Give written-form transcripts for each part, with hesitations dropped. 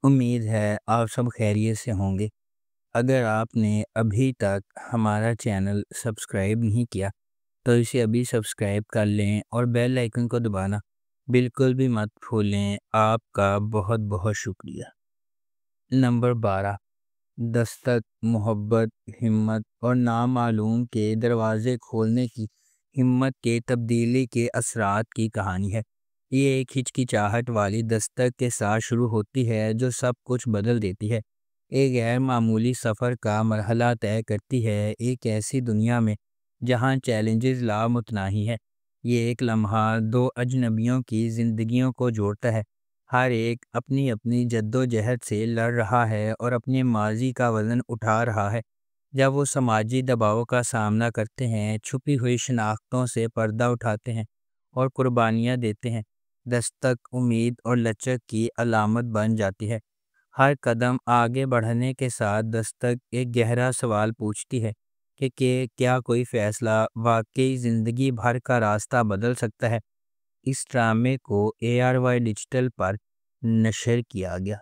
امید ہے آپ سب خیریت سے ہوں گے۔ اگر آپ نے ابھی تک ہمارا چینل سبسکرائب نہیں کیا تو اسے ابھی سبسکرائب کر لیں اور بیل آئیکن کو دبانا بالکل بھی مت بھولیں۔ آپ کا بہت بہت شکریہ۔ نمبر 12، دستک، محبت، ہمت اور نامعلوم کے دروازے کھولنے کی ہمت کے تبدیلی کے اثرات کی کہانی ہے۔ یہ ایک ہچکچاہٹ والی دستک کے ساتھ شروع ہوتی ہے جو سب کچھ بدل دیتی ہے۔ ایک غیر معمولی سفر کا مرحلہ طے کرتی ہے، ایک ایسی دنیا میں جہاں چیلنجز لامتناہی ہے۔ یہ ایک لمحہ دو اجنبیوں کی زندگیوں کو جوڑتا ہے۔ ہر ایک اپنی اپنی جد و جہد سے لڑ رہا ہے اور اپنے ماضی کا وزن اٹھا رہا ہے۔ جب وہ سماجی دباؤ کا سامنا کرتے ہیں، چھپی ہوئی شناختوں سے پردہ اٹھاتے ہیں اور قربانیاں دیتے ہیں، دستک امید اور لچک کی علامت بن جاتی ہے۔ ہر قدم آگے بڑھنے کے ساتھ دستک ایک گہرا سوال پوچھتی ہے کہ کیا کوئی فیصلہ واقعی زندگی بھر کا راستہ بدل سکتا ہے۔ اس ڈرامے کو ARY ڈیجیٹل پر نشر کیا گیا۔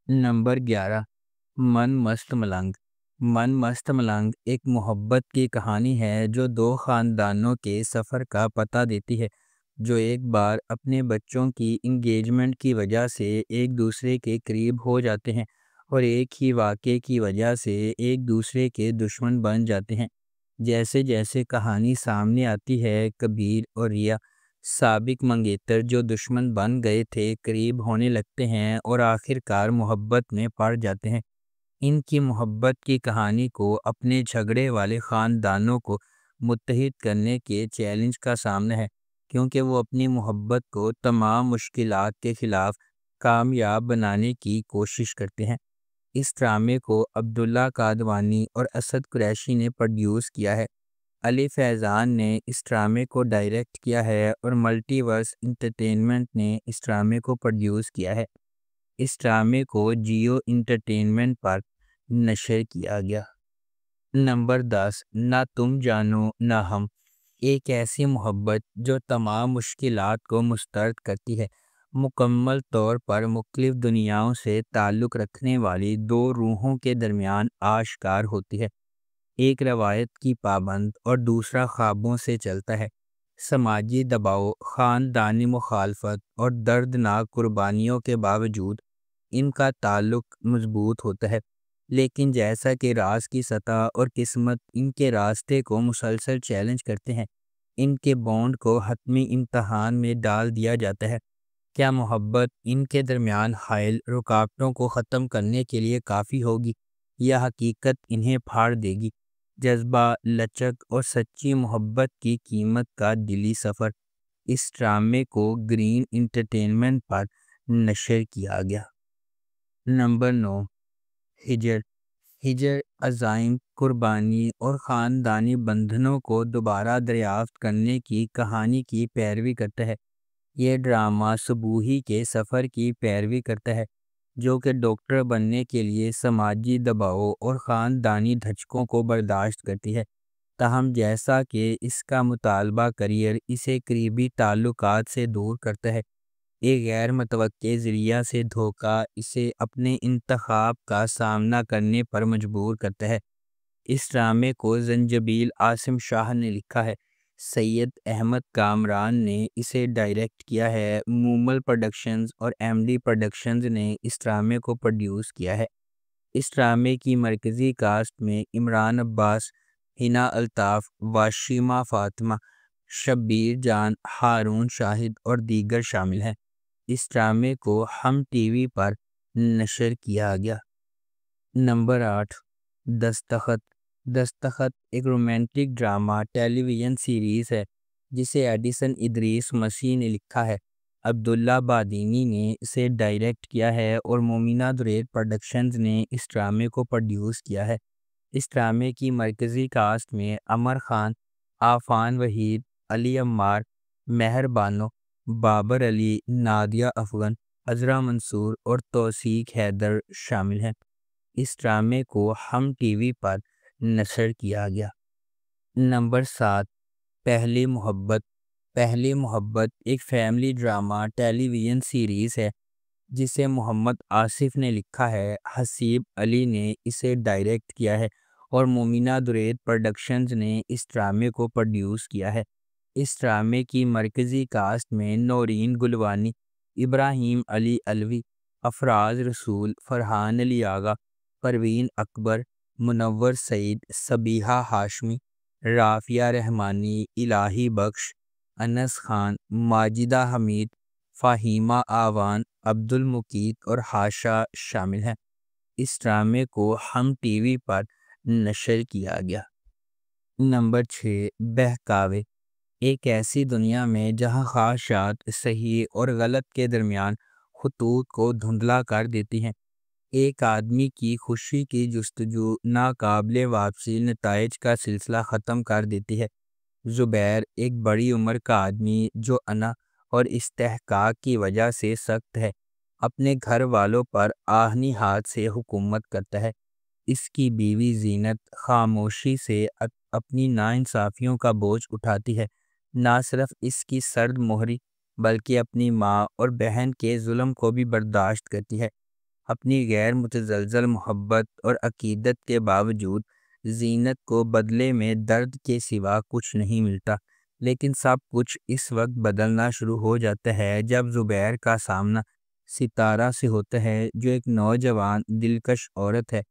نمبر 11، من مست ملنگ۔ من مست ملنگ ایک محبت کی کہانی ہے جو دو خاندانوں کے سفر کا پتہ دیتی ہے، جو ایک بار اپنے بچوں کی انگیجمنٹ کی وجہ سے ایک دوسرے کے قریب ہو جاتے ہیں اور ایک ہی واقعے کی وجہ سے ایک دوسرے کے دشمن بن جاتے ہیں۔ جیسے جیسے کہانی سامنے آتی ہے، کبیر اور ریا، سابق منگیتر جو دشمن بن گئے تھے، قریب ہونے لگتے ہیں اور آخر کار محبت میں پڑ جاتے ہیں۔ ان کی محبت کی کہانی کو اپنے جھگڑے والے خاندانوں کو متحد کرنے کے چیلنج کا سامنا ہے، کیونکہ وہ اپنی محبت کو تمام مشکلات کے خلاف کامیاب بنانے کی کوشش کرتے ہیں۔ اس ڈرامے کو عبداللہ قادوانی اور اسد قریشی نے پروڈیوس کیا ہے۔ علی فیضان نے اس ڈرامے کو ڈائریکٹ کیا ہے اور ملٹی ورس انٹرٹینمنٹ نے اس ڈرامے کو پروڈیوس کیا ہے۔ اس ڈرامے کو جیو انٹرٹینمنٹ پر نشر کیا گیا۔ نمبر 10، نہ تم جانو نہ ہم۔ ایک ایسی محبت جو تمام مشکلات کو مسترد کرتی ہے، مکمل طور پر مختلف دنیاؤں سے تعلق رکھنے والی دو روحوں کے درمیان آشکار ہوتی ہے۔ ایک روایت کی پابند اور دوسرا خوابوں سے چلتا ہے۔ سماجی دباؤ، خاندانی مخالفت اور دردناک قربانیوں کے باوجود ان کا تعلق مضبوط ہوتا ہے، لیکن جیسا کہ راز کی سطح اور قسمت ان کے راستے کو مسلسل چیلنج کرتے ہیں، ان کے بانڈ کو حتمی امتحان میں ڈال دیا جاتا ہے۔ کیا محبت ان کے درمیان حائل رکاوٹوں کو ختم کرنے کے لیے کافی ہوگی یا حقیقت انہیں پھاڑ دے گی؟ جذبہ، لچک اور سچی محبت کی قیمت کا دلی سفر۔ اس ڈرامے کو گرین انٹرٹینمنٹ پر نشر کیا گیا۔ نمبر 9، ہجر۔ ہجر عزائم، قربانی اور خاندانی بندھنوں کو دوبارہ دریافت کرنے کی کہانی کی پیروی کرتا ہے۔ یہ ڈرامہ صبوحی کے سفر کی پیروی کرتا ہے، جو کہ ڈاکٹر بننے کے لیے سماجی دباؤ اور خاندانی دھچکوں کو برداشت کرتی ہے۔ تاہم جیسا کہ اس کا مطالبہ کریئر اسے قریبی تعلقات سے دور کرتا ہے، ایک غیر متوقع ذریعہ سے دھوکہ اسے اپنے انتخاب کا سامنا کرنے پر مجبور کرتا ہے۔ اس ڈرامے کو زنجبیل عاصم شاہ نے لکھا ہے، سید احمد کامران نے اسے ڈائریکٹ کیا ہے، مومل پروڈکشنز اور MD پروڈکشنز نے اس ڈرامے کو پروڈیوس کیا ہے۔ اس ڈرامے کی مرکزی کاسٹ میں عمران عباس، ہنا الطاف، واشیمہ فاطمہ، شبیر جان، ہارون شاہد اور دیگر شامل ہیں۔ اس ڈرامے کو ہم ٹی وی پر نشر کیا گیا۔ نمبر 8، دستخط۔ دستخط ایک رومانٹک ڈرامہ ٹیلی ویژن سیریز ہے جسے ایڈیسن ادریس مسیح نے لکھا ہے۔ عبداللہ بادینی نے اسے ڈائریکٹ کیا ہے اور مومنہ دریت پروڈکشنز نے اس ڈرامے کو پروڈیوس کیا ہے۔ اس ڈرامے کی مرکزی کاسٹ میں عمر خان، عافان وحید، علی عمار، مہر بانو، بابر علی، نادیہ افغن، عذرا منصور اور توثیق حیدر شامل ہیں۔ اس ڈرامے کو ہم ٹی وی پر نشر کیا گیا۔ نمبر 7، پہلی محبت۔ پہلی محبت ایک فیملی ڈرامہ ٹیلی ویژن سیریز ہے جسے محمد آصف نے لکھا ہے، حسیب علی نے اسے ڈائریکٹ کیا ہے اور مومنہ درید پروڈکشنز نے اس ڈرامے کو پروڈیوس کیا ہے۔ اس ڈرامے کی مرکزی کاسٹ میں نورین گلوانی، ابراہیم علی علوی، افراز رسول، فرحان علی آغا، پروین اکبر، منور سعید، صبیحہ ہاشمی، رافعہ رحمانی، الہی بخش، انس خان، ماجدہ حمید، فہیمہ آوان، عبد المقیت اور حاشا شامل ہیں۔ اس ڈرامے کو ہم ٹی وی پر نشر کیا گیا۔ نمبر 6، بہکاوے۔ ایک ایسی دنیا میں جہاں خواہشات صحیح اور غلط کے درمیان خطوط کو دھندلا کر دیتی ہیں، ایک آدمی کی خوشی کی جستجو ناقابل واپسی نتائج کا سلسلہ ختم کر دیتی ہے۔ زبیر ایک بڑی عمر کا آدمی جو انا اور استحقاق کی وجہ سے سخت ہے، اپنے گھر والوں پر آہنی ہاتھ سے حکومت کرتا ہے۔ اس کی بیوی زینت خاموشی سے اپنی ناانصافیوں کا بوجھ اٹھاتی ہے، نہ صرف اس کی سرد مہری بلکہ اپنی ماں اور بہن کے ظلم کو بھی برداشت کرتی ہے۔ اپنی غیر متزلزل محبت اور عقیدت کے باوجود زینت کو بدلے میں درد کے سوا کچھ نہیں ملتا، لیکن سب کچھ اس وقت بدلنا شروع ہو جاتا ہے جب زبیر کا سامنا ستارہ سے ہوتا ہے، جو ایک نوجوان دلکش عورت ہے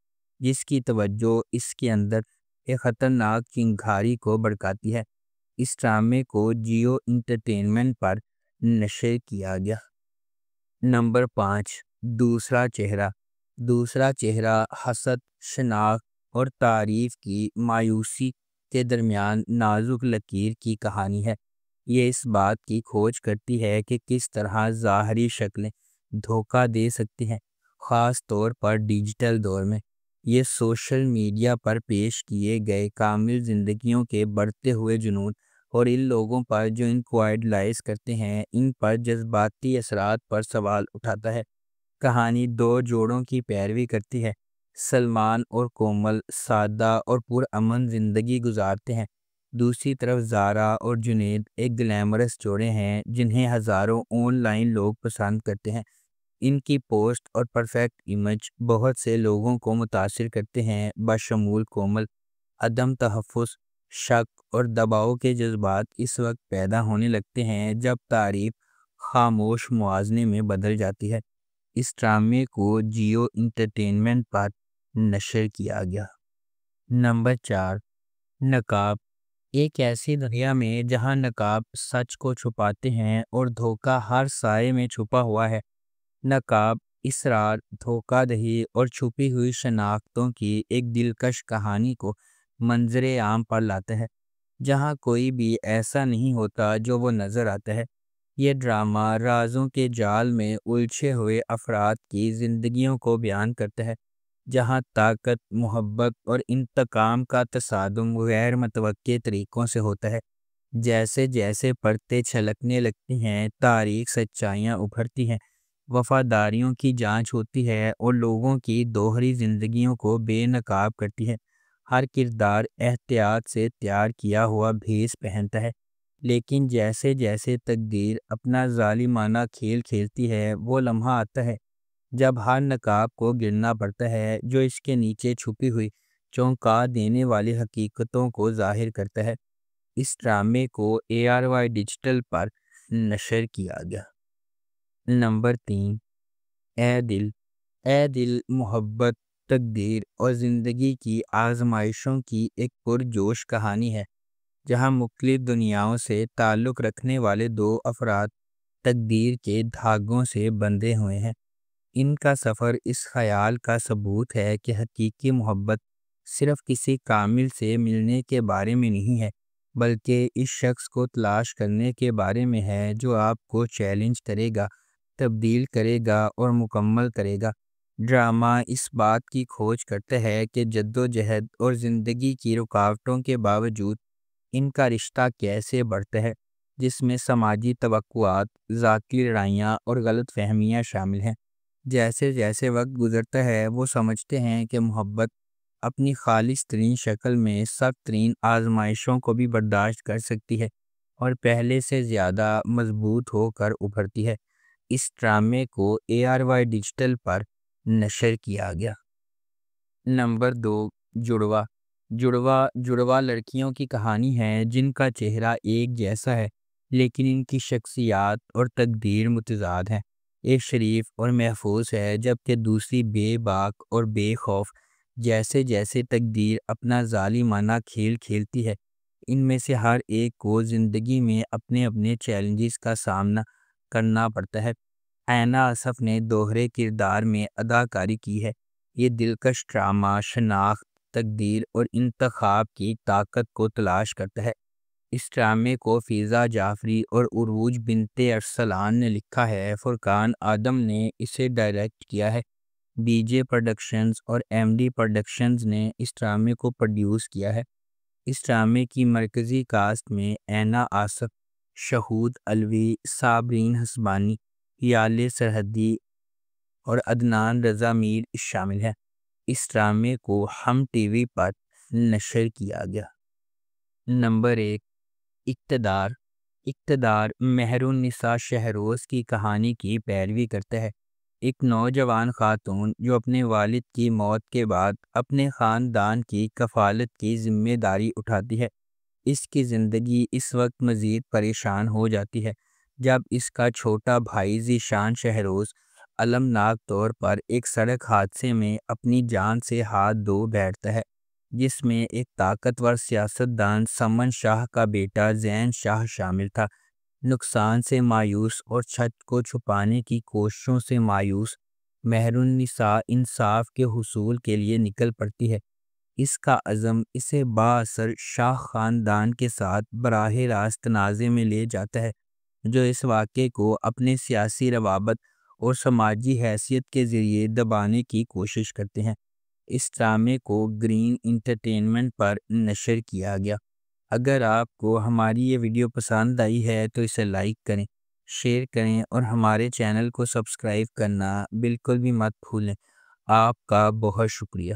جس کی توجہ اس کے اندر ایک خطرناک چنگھاری کو بھڑکاتی ہے۔ اس ڈرامے کو جیو انٹرٹینمنٹ پر نشر کیا گیا۔ نمبر 5، دوسرا چہرہ۔ دوسرا چہرہ حسد، شناخت اور تعریف کی مایوسی کے درمیان نازک لکیر کی کہانی ہے۔ یہ اس بات کی کھوج کرتی ہے کہ کس طرح ظاہری شکلیں دھوکہ دے سکتی ہیں، خاص طور پر ڈیجیٹل دور میں۔ یہ سوشل میڈیا پر پیش کیے گئے کامل زندگیوں کے بڑھتے ہوئے جنون اور ان لوگوں پر جو ان کو آئیڈلائز کرتے ہیں، ان پر جذباتی اثرات پر سوال اٹھاتا ہے۔ کہانی دو جوڑوں کی پیروی کرتی ہے۔ سلمان اور کومل سادہ اور پرامن زندگی گزارتے ہیں۔ دوسری طرف زارا اور جنید ایک گلیمرس جوڑے ہیں جنہیں ہزاروں آن لائن لوگ پسند کرتے ہیں۔ ان کی پوسٹ اور پرفیکٹ امیج بہت سے لوگوں کو متاثر کرتے ہیں، بشمول کومل۔ عدم تحفظ، شک اور دباؤ کے جذبات اس وقت پیدا ہونے لگتے ہیں جب تعریف خاموش موازنے میں بدل جاتی ہے۔ اس ڈرامے کو جیو انٹرٹینمنٹ پر نشر کیا گیا۔ نمبر 4، نقاب۔ ایک ایسی دنیا میں جہاں نقاب سچ کو چھپاتے ہیں اور دھوکہ ہر سائے میں چھپا ہوا ہے، نقاب اسرار، دھوکہ دہی اور چھپی ہوئی شناختوں کی ایک دلکش کہانی کو منظر عام پر لاتا ہے، جہاں کوئی بھی ایسا نہیں ہوتا جو وہ نظر آتا ہے۔ یہ ڈرامہ رازوں کے جال میں الجھے ہوئے افراد کی زندگیوں کو بیان کرتا ہے، جہاں طاقت، محبت اور انتقام کا تصادم غیر متوقع طریقوں سے ہوتا ہے۔ جیسے جیسے پرتیں چھلکنے لگتی ہیں، تاریخ سچائیاں ابھرتی ہیں، وفاداریوں کی جانچ ہوتی ہے اور لوگوں کی دوہری زندگیوں کو بے نقاب کرتی ہے۔ ہر کردار احتیاط سے تیار کیا ہوا بھیس پہنتا ہے، لیکن جیسے جیسے تقدیر اپنا ظالمانہ کھیل کھیلتی ہے، وہ لمحہ آتا ہے جب ہر نقاب کو گرنا پڑتا ہے جو اس کے نیچے چھپی ہوئی چونکا دینے والی حقیقتوں کو ظاہر کرتا ہے۔ اس ڈرامے کو ARY ڈیجیٹل پر نشر کیا گیا۔ نمبر 3، اے دل۔ اے دل محبت، تقدیر اور زندگی کی آزمائشوں کی ایک پرجوش کہانی ہے، جہاں مختلف دنیاؤں سے تعلق رکھنے والے دو افراد تقدیر کے دھاگوں سے بندھے ہوئے ہیں۔ ان کا سفر اس خیال کا ثبوت ہے کہ حقیقی محبت صرف کسی کامل سے ملنے کے بارے میں نہیں ہے، بلکہ اس شخص کو تلاش کرنے کے بارے میں ہے جو آپ کو چیلنج کرے گا، تبدیل کرے گا اور مکمل کرے گا۔ ڈرامہ اس بات کی کھوج کرتا ہے کہ جدوجہد اور زندگی کی رکاوٹوں کے باوجود ان کا رشتہ کیسے بڑھتا ہے، جس میں سماجی توقعات، ذاتی لڑائیاں اور غلط فہمیاں شامل ہیں۔ جیسے جیسے وقت گزرتا ہے، وہ سمجھتے ہیں کہ محبت اپنی خالص ترین شکل میں سخت ترین آزمائشوں کو بھی برداشت کر سکتی ہے اور پہلے سے زیادہ مضبوط ہو کر ابھرتی ہے۔ اس ڈرامے کو ARY ڈیجیٹل پر نشر کیا گیا۔ نمبر 2، جڑوا۔ جڑوا لڑکیوں کی کہانی ہے جن کا چہرہ ایک جیسا ہے لیکن ان کی شخصیات اور تقدیر متضاد ہے۔ ایک شریف اور محفوظ ہے جبکہ دوسری بے باک اور بے خوف۔ جیسے جیسے تقدیر اپنا ظالمانہ کھیل کھیلتی ہے، ان میں سے ہر ایک کو زندگی میں اپنے اپنے چیلنجز کا سامنا کرنا پڑتا ہے۔ اینا آصف نے دوہرے کردار میں اداکاری کی ہے۔ یہ دلکش ڈرامہ شناخت، تقدیر اور انتخاب کی طاقت کو تلاش کرتا ہے۔ اس ڈرامے کو فیضا جعفری اور عروج بنت ارسلان نے لکھا ہے۔ فرقان آدم نے اسے ڈائریکٹ کیا ہے۔ BJ پروڈکشنز اور MD پروڈکشنز نے اس ڈرامے کو پروڈیوس کیا ہے۔ اس ڈرامے کی مرکزی کاسٹ میں اینا آصف، شہود علوی، صابرین حسبانی، یالے سرحدی اور عدنان رضا میر شامل ہیں۔ اس ڈرامے کو ہم ٹی وی پر نشر کیا گیا۔ نمبر 1، اقتدار۔ اقتدار مہر النساء شہروز کی کہانی کی پیروی کرتا ہے۔ ایک نوجوان خاتون جو اپنے والد کی موت کے بعد اپنے خاندان کی کفالت کی ذمہ داری اٹھاتی ہے۔ اس کی زندگی اس وقت مزید پریشان ہو جاتی ہے جب اس کا چھوٹا بھائی ذیشان شہروز المناک طور پر ایک سڑک حادثے میں اپنی جان سے ہاتھ دھو بیٹھتا ہے، جس میں ایک طاقتور سیاستدان سمن شاہ کا بیٹا زین شاہ شامل تھا۔ نقصان سے مایوس اور چھت کو چھپانے کی کوششوں سے مایوس، مہر النساء انصاف کے حصول کے لیے نکل پڑتی ہے۔ اس کا عزم اسے بااثر شاہ خاندان کے ساتھ براہ راست تنازع میں لے جاتا ہے، جو اس واقعے کو اپنے سیاسی روابط اور سماجی حیثیت کے ذریعے دبانے کی کوشش کرتے ہیں۔ اس ڈرامے کو گرین انٹرٹینمنٹ پر نشر کیا گیا۔ اگر آپ کو ہماری یہ ویڈیو پسند آئی ہے تو اسے لائک کریں، شیئر کریں اور ہمارے چینل کو سبسکرائب کرنا بالکل بھی مت بھولیں۔ آپ کا بہت شکریہ۔